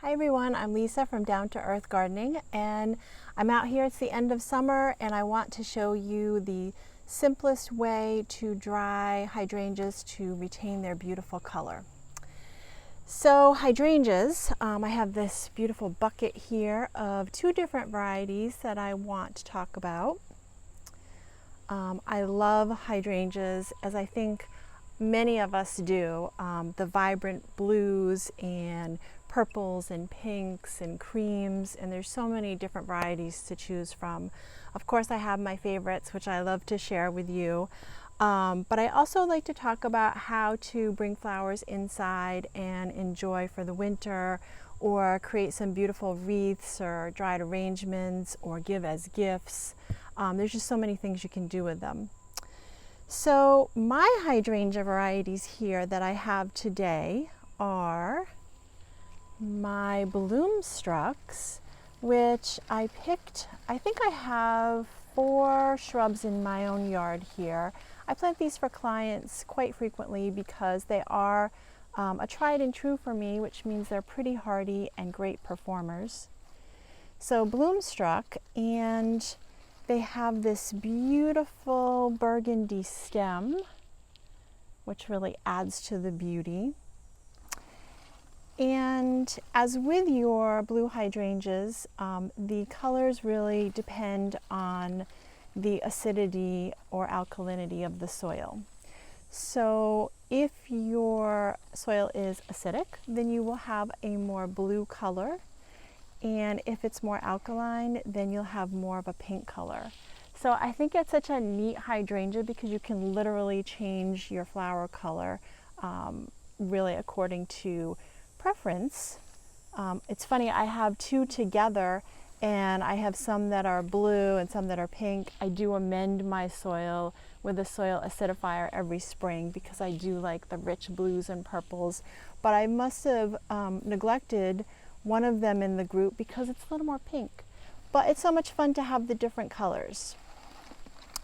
Hi everyone, I'm Lisa from Down to Earth Gardening, and I'm out here. It's the end of summer and I want to show you the simplest way to dry hydrangeas to retain their beautiful color. So hydrangeas, I have this beautiful bucket here of two different varieties that I want to talk about. I love hydrangeas, as I think many of us do, the vibrant blues and purples and pinks and creams, and there's so many different varieties to choose from. Of course, I have my favorites, which I love to share with you, but I also like to talk about how to bring flowers inside and enjoy for the winter, or create some beautiful wreaths or dried arrangements, or give as gifts. There's just so many things you can do with them. So my hydrangea varieties here that I have today are my Bloomstrucks, which I picked. I think I have 4 shrubs in my own yard here. I plant these for clients quite frequently because they are a tried and true for me, which means they're pretty hardy and great performers. So Bloomstruck, and they have this beautiful burgundy stem, which really adds to the beauty. And as with your blue hydrangeas, the colors really depend on the acidity or alkalinity of the soil. So if your soil is acidic, then you will have a more blue color. And if it's more alkaline, then you'll have more of a pink color. So I think it's such a neat hydrangea because you can literally change your flower color really according to preference. It's funny, I have 2 together, and I have some that are blue and some that are pink. I do amend my soil with a soil acidifier every spring because I do like the rich blues and purples, but I must have neglected one of them in the group because it's a little more pink. But it's so much fun to have the different colors.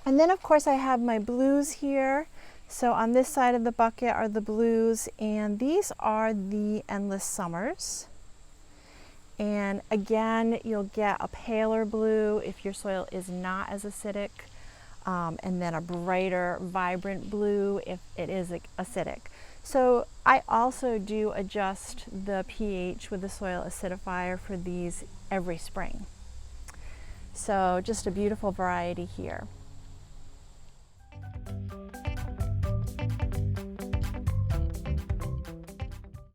And then of course I have my blues here. So on this side of the bucket are the blues, and these are the Endless Summers. And again, you'll get a paler blue if your soil is not as acidic, and then a brighter, vibrant blue if it is acidic. So I also do adjust the pH with the soil acidifier for these every spring. So just a beautiful variety here.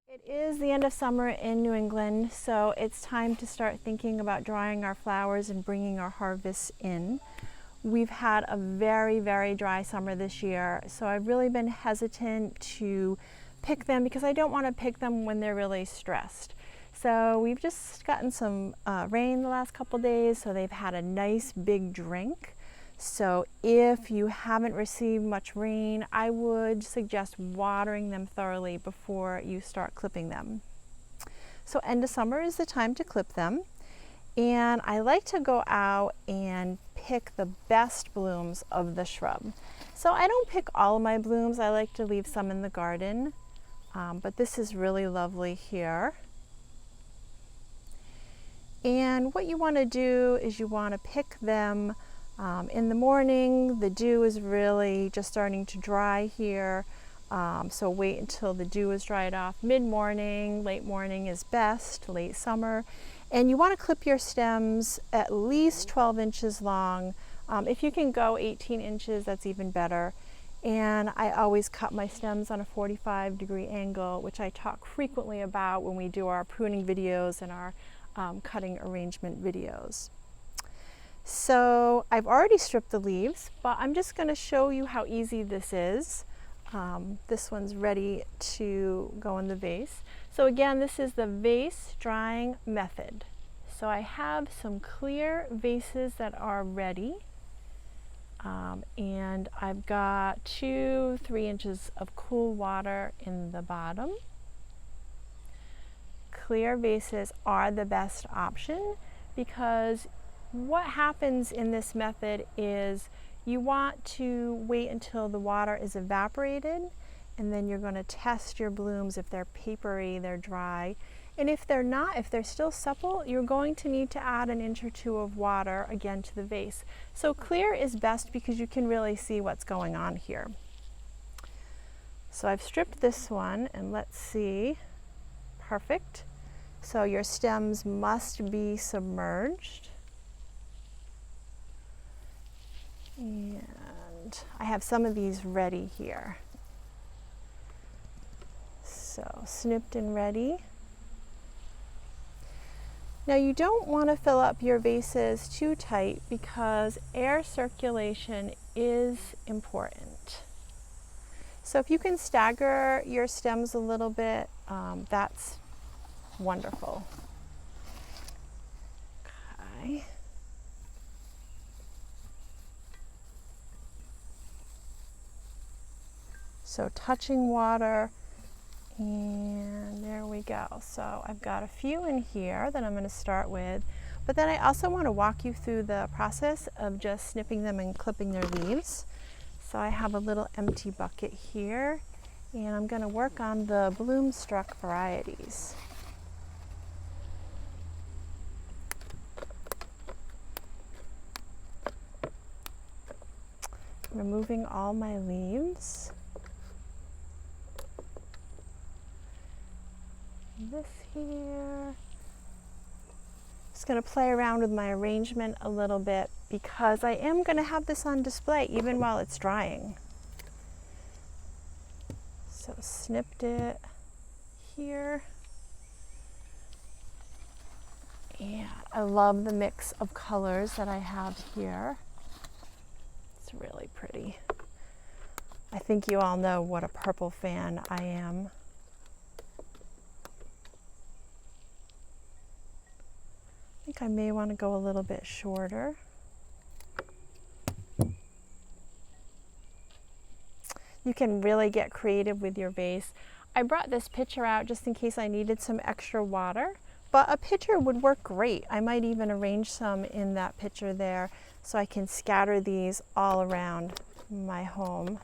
It is the end of summer in New England, so it's time to start thinking about drying our flowers and bringing our harvests in. We've had a very, very dry summer this year, so I've really been hesitant to pick them because I don't want to pick them when they're really stressed. So we've just gotten some rain the last couple days, so they've had a nice big drink. So if you haven't received much rain, I would suggest watering them thoroughly before you start clipping them. So end of summer is the time to clip them. And I like to go out and pick the best blooms of the shrub. So I don't pick all of my blooms. I like to leave some in the garden. But this is really lovely here. And what you want to do is you want to pick them in the morning. The dew is really just starting to dry here. So wait until the dew is dried off. Mid-morning, late morning is best, late summer. And you want to clip your stems at least 12 inches long. If you can go 18 inches, that's even better. And I always cut my stems on a 45-degree angle, which I talk frequently about when we do our pruning videos and our cutting arrangement videos. So I've already stripped the leaves, but I'm just going to show you how easy this is. This one's ready to go in the vase. So again, this is the vase drying method. So I have some clear vases that are ready, and I've got 2-3 inches of cool water in the bottom. Clear vases are the best option because what happens in this method is you want to wait until the water is evaporated, and then you're going to test your blooms. If they're papery, they're dry, And if they're not, if they're still supple, you're going to need to add an inch or two of water again to the vase. So clear is best because you can really see what's going on here. So I've stripped this one, and let's see. Perfect. So your stems must be submerged. And I have some of these ready here. So snipped and ready. Now you don't want to fill up your vases too tight because air circulation is important. So if you can stagger your stems a little bit, that's wonderful. Okay. So touching water, and there we go. So I've got a few in here that I'm going to start with, but then I also want to walk you through the process of just snipping them and clipping their leaves. So I have a little empty bucket here, and I'm going to work on the bloom-struck varieties. Removing all my leaves. This here. Just going to play around with my arrangement a little bit because I am going to have this on display even while it's drying. So snipped it here. And I love the mix of colors that I have here. It's really pretty. I think you all know what a purple fan I am. I think I may want to go a little bit shorter. You can really get creative with your vase. I brought this pitcher out just in case I needed some extra water, but a pitcher would work great. I might even arrange some in that pitcher there so I can scatter these all around my home.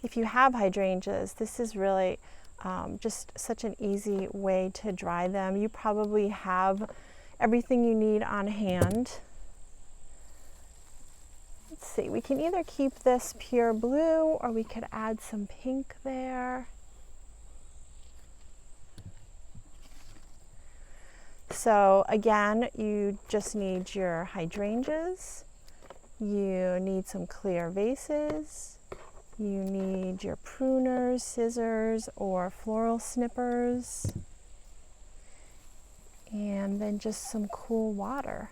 If you have hydrangeas, this is really just such an easy way to dry them. You probably have everything you need on hand. Let's see, we can either keep this pure blue or we could add some pink there. So again, you just need your hydrangeas, you need some clear vases, you need your pruners, scissors, or floral snippers, and then just some cool water.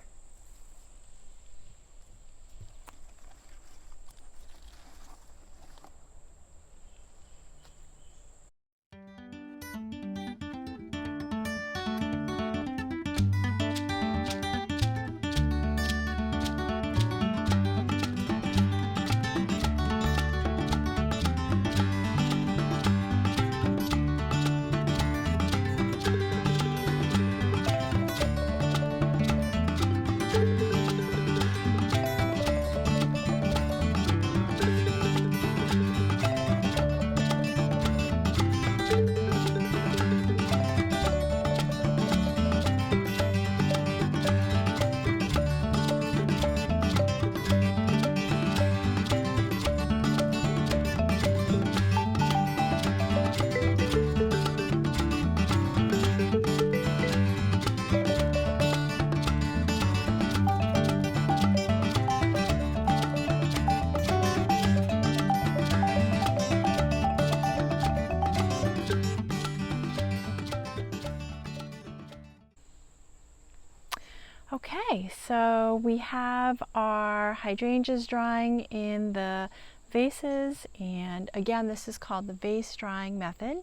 Okay, so we have our hydrangeas drying in the vases, and again, this is called the vase drying method.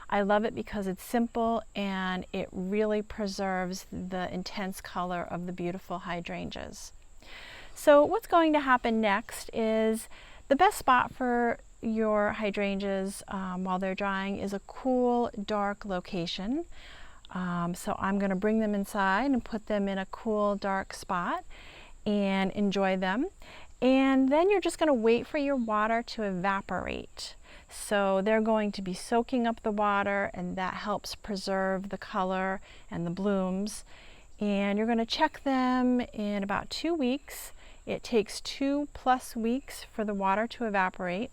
I love it because it's simple and it really preserves the intense color of the beautiful hydrangeas. So what's going to happen next is the best spot for your hydrangeas while they're drying is a cool, dark location. So I'm going to bring them inside and put them in a cool, dark spot. and enjoy them. And then you're just going to wait for your water to evaporate. So they're going to be soaking up the water, and that helps preserve the color and the blooms. And you're going to check them in about 2 weeks. It takes 2+ weeks for the water to evaporate.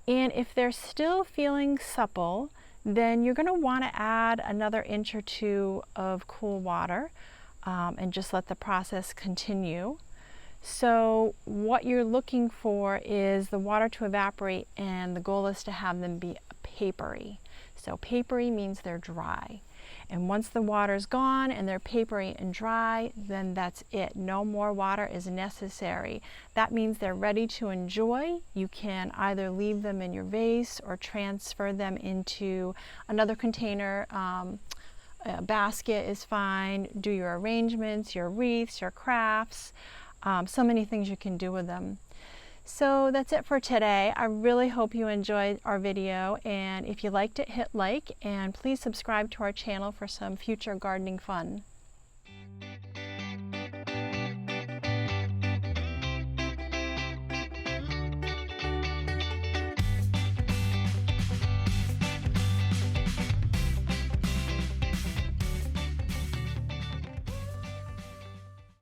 And if they're still feeling supple, then you're going to want to add another inch or two of cool water and just let the process continue. So what you're looking for is the water to evaporate, and the goal is to have them be papery. So papery means they're dry. And once the water's gone and they're papery and dry, then that's it. No more water is necessary. That means they're ready to enjoy. You can either leave them in your vase or transfer them into another container. A basket is fine. Do your arrangements, your wreaths, your crafts. So many things you can do with them. So that's it for today. I really hope you enjoyed our video, and if you liked it, hit like, and please subscribe to our channel for some future gardening fun.